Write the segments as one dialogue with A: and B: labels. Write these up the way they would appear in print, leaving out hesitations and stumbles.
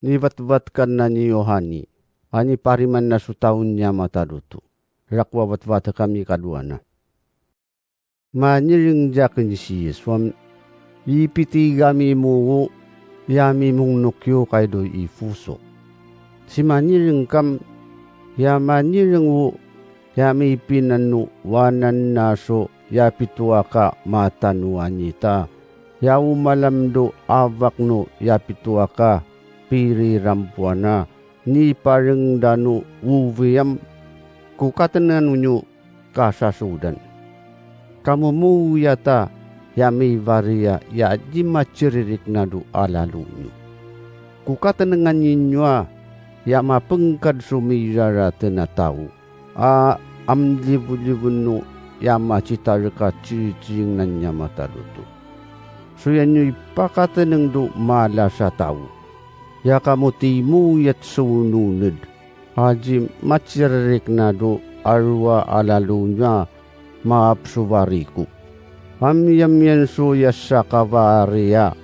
A: Niwatwat kan na ni Yohani, ani pariman na sutahun niya mataduto. Rakwawatwata kami kaduana. Maniring jakin si Yeswam, ipiti gami mo yami mong nukyo kaydo ifuso. Si maniring kam, maniring wo, yami pinanu wanan naso, yapituwa ka matanuanita. Yaw malamdo avak no yapituwa ka piri rampuana ni pareng danu uwiyam kukatanan nyo kasasudan. Kamu mu yata yami varia ya jima ciririk nadu alalu nyo. Kukatanan ninyo ya mapengkad sumirara tenatawu. Amlibu-libun no ya macitarika ciri-ciring nanya mataluto. So yan nyo ipakatanang do mala sa tao. Ya kamu timu yat sununod. Haji matsirarik na do arwa alalu niya maapsuvariku. Amyam yan so yasa kavaria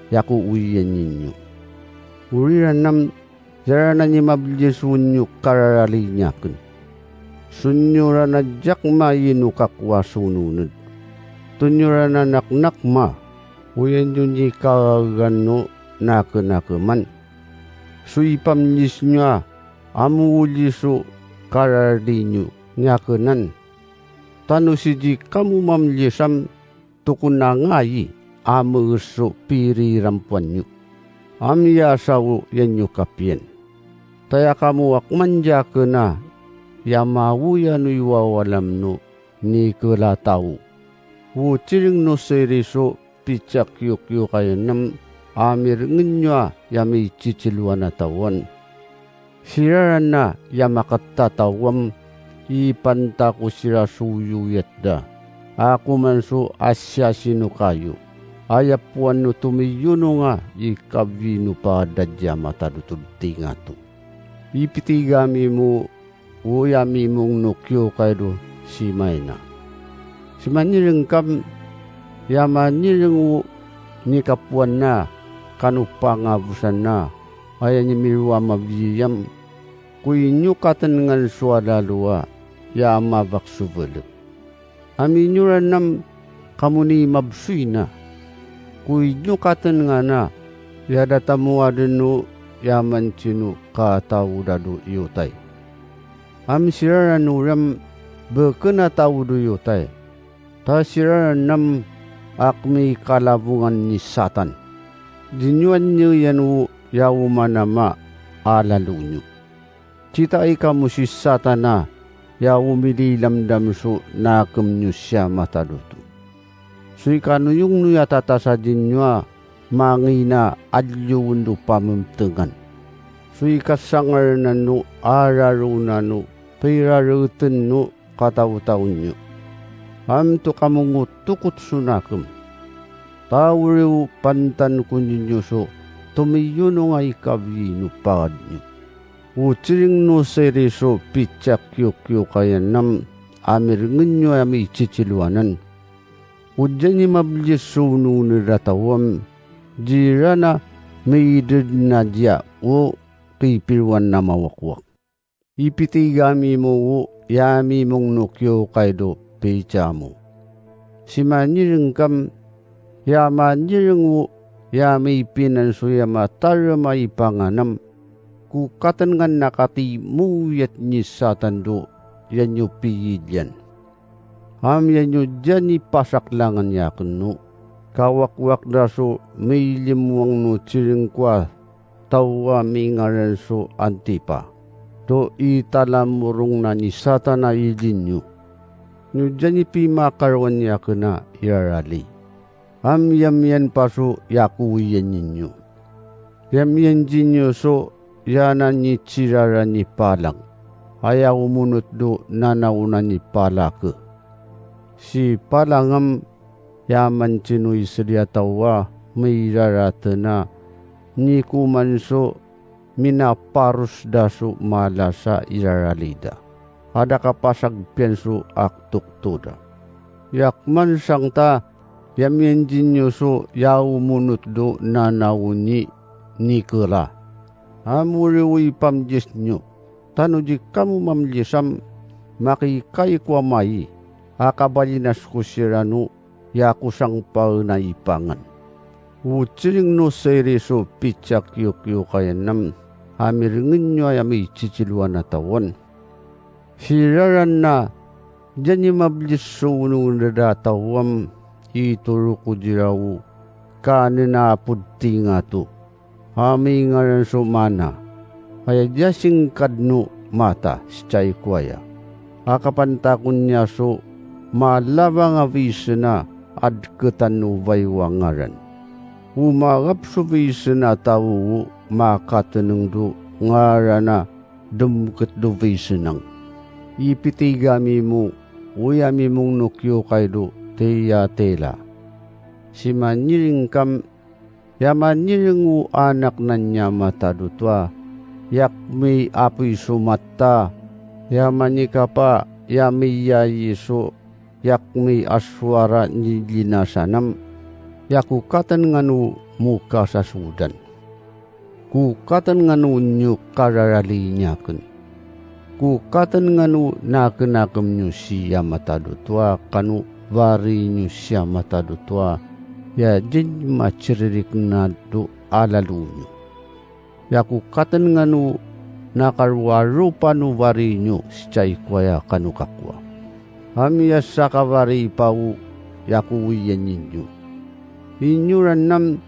A: yaku uyan ninyo. Uriran nam yara na niya mablisunyo kararali nyakin. Sunyura na jakma yinu kakwa sununod. Tunyura na naknakma. Uyan yun di kagano nakeman. Suipam nisnya amuuliso karardinyo nyakenan. Tanu siji kamu mamlisam tukunangayi amuuso piri rampuanyo. Amya sawo yanyo kapien. Taya kamu akmanja kena yamawuya nuiwawalam no ni kelatau. Wu ciring no seriso picak yuk kayo nam amir ngenyo yami ciciluan atawan. Siraran na yamakatatawam ipantaku sira suyu yatda. Aku manso asya sino kayo. Ayapuan no tumiyuno nga ikabino pa dadya matadutulti nga to. Ipitigami mo uyami mong nukyo kayo si Mayna. Si maniring kam yaman nilang ni kapuan na kanupangabusan na ayan ni milwa mabiyam kuy nyo katanangan suwada luwa ya mabak subelek. Amin nyo ranam kamuni mabsuy na kuy nyo katanangan na ya datamu adeno yaman chino katawu dadu iyotay. Amin siraran uram bekena tawu do iyotay. Ta siraran nam akmi kalabungan ni Satan. Dinyuan nyo yan yaw manama alalu nyo. Cita ay kamu si Satan na yaw mililamdam so nakam nyo siya mataluto. So ikano yung nuya tatasa dinyo mangina adluwan do pamamtengan. So ikasangar na no araro na no pirarutan no kataw-taon nyo. Amto kamungut tukot sunakam. Tawrew pantan kuninyo so tumiyuno nga ikabino pagad nyo. Utsiring no seriso pitsak yukyo kaya nam amir ngenyo ami ciciluanan. Udyan ni mablis sunu niratawam jirana maidid na diya o kipirwan na mawakwak. Ipitigami mo yami mong nukyo kaydo pechamu. Si maniring kam yamaniring wo yami pinanso yama tarama ipanganam kukatan nga nakati muyat ni Satan do yan yu piyidyan. Yan yu dyan ipasaklangan yakun no kawakwak na so may limuang no tsiring kwa tawa mingaran so antipa do italamurong na ni Satan na ilin nyo. No dyan ipimakarwan niya ka na irarali. Yam yan paso yakuyan ninyo. Yam yan jinyo so yanan ni tsirara ni palang. Ayaw umunot do nanauna ni palake. Si palangam yaman chinoy siriyatawa may irarata na ni kumanso minaparus daso malasa iraralida. Ada kapasag pienso aktuktuda. Yakman sang ta yamyen jinyo so yaw munut do nanawuni ni kela. Amuriwi pamjes nyo. Tanuji kamu mamlisam makikay kwa mai. Akabalinas ko siranu yakusang paunaipangan. Utsiring no seriso pitsak yukyo kayanam. Amiringin nyo ay may chichiluan na tawan. Siraran na janyi mablis sunung nadatawam ituro ko diraw kanina puti nga to. Ami nga rin sumana, kaya jasing kadno mata sichay kwaya. Akapantakon niya so malabang avisa na adketan uvay wangaran. Umagap so visa na tao makatanong do ngarana dumket do visa nang. Ipitigami mo, uyami mong nukyo kay do teya tela. Si maniring kam yaman niringu anak na niya matadutwa, yak may apoy sumata, yaman ni kapa, yami yayiso, yak may aswara ni linasanam, yakukatan nganu muka sa sudan. Kukatan nganu nyo kararali nyakin. Kukatan nganu nakinakam nyo siya matadutwa, kanu vari nyo siya matadutwa, ya jin maciririk na do alalunyo. Ya kukatan nga no nakarwaro pa no vari nyo sichay kwaya kanukakwa. Hamiya sa kavari pau ya kuwiyan ninyo. Inyuran nam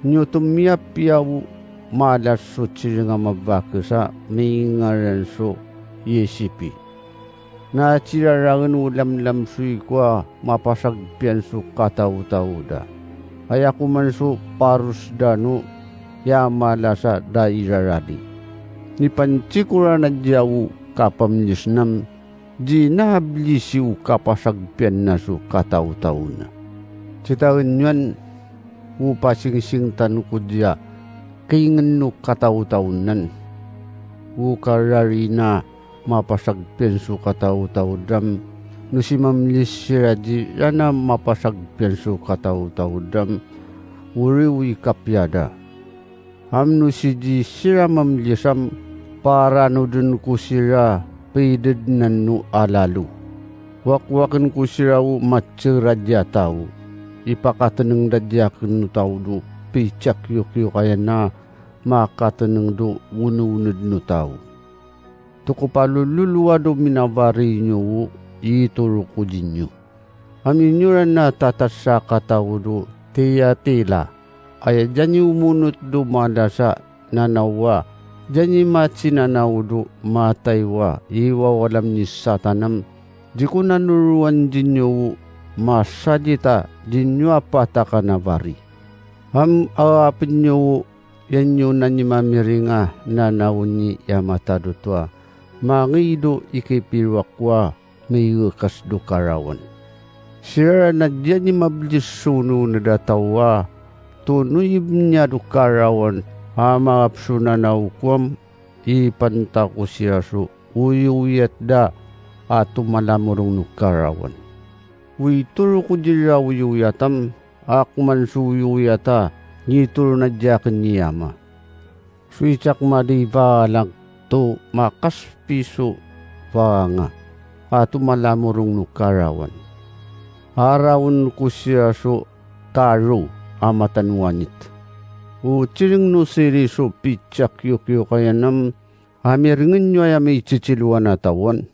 A: nyo tumiyap yaw malas so nga mabaka sa mingaran so yesipi. Na chirarangan ulam-lam suy kwa mapasagpian so kataw-taw da. Kaya kumanso parus dano ya malasa dairaradi. Ni pancikura na diyaw kapamnis nam di nahablisiw kapasagpian na so kataw-taw na. Citawin yan upasing-sing tanu ko diya kaingan no kataw-taw nan. Ukarari na mapasagpian so kataw-taw dam. No si mamlis siradi yana mapasagpian so kataw-taw dam uriwi kapyada. Amno si di sira mamlisam para no dun ko sira paidad nan no alalu. Wakwakan ko sira u matsiradya tao. Ipakatanang dadyakan no tao do pichak yukyo kaya na makatanang do ununod no tao. Tukupalululuwa do minavari nyo ituro ko dinyo. Aminyuran na tatasa kataw do tiya tila. Ay dyan umunot do madasa nanawa. Dyan matsinanaw do mataywa. Iwa walam ni satanam. Di ko nanuruan dinyo masadita dinyo apata ka na vari. Awapin nyo yan nyo na ni mamiringa nanawon ni yamatadutwa. Mangido ikipirwakwa may ukas do karawan. Sira na diyan ni mablis suno na datawa, tunuyib niya do karawan, hamapsuna na ukwam, ipanta ko siya so, uyuyat da, ato malamurong no karawan. Uituro ko dira uyuyatam, akman suyuyata, nituro na diyakin niyama. Suisak madibalang to makas piso nga. Ato malamurong no karawan. Arawan ko siya so taro amatanwanit. O chiring no siri so pitsak yukyo kaya nam amiringin nyo ay may chichiluan na tawan.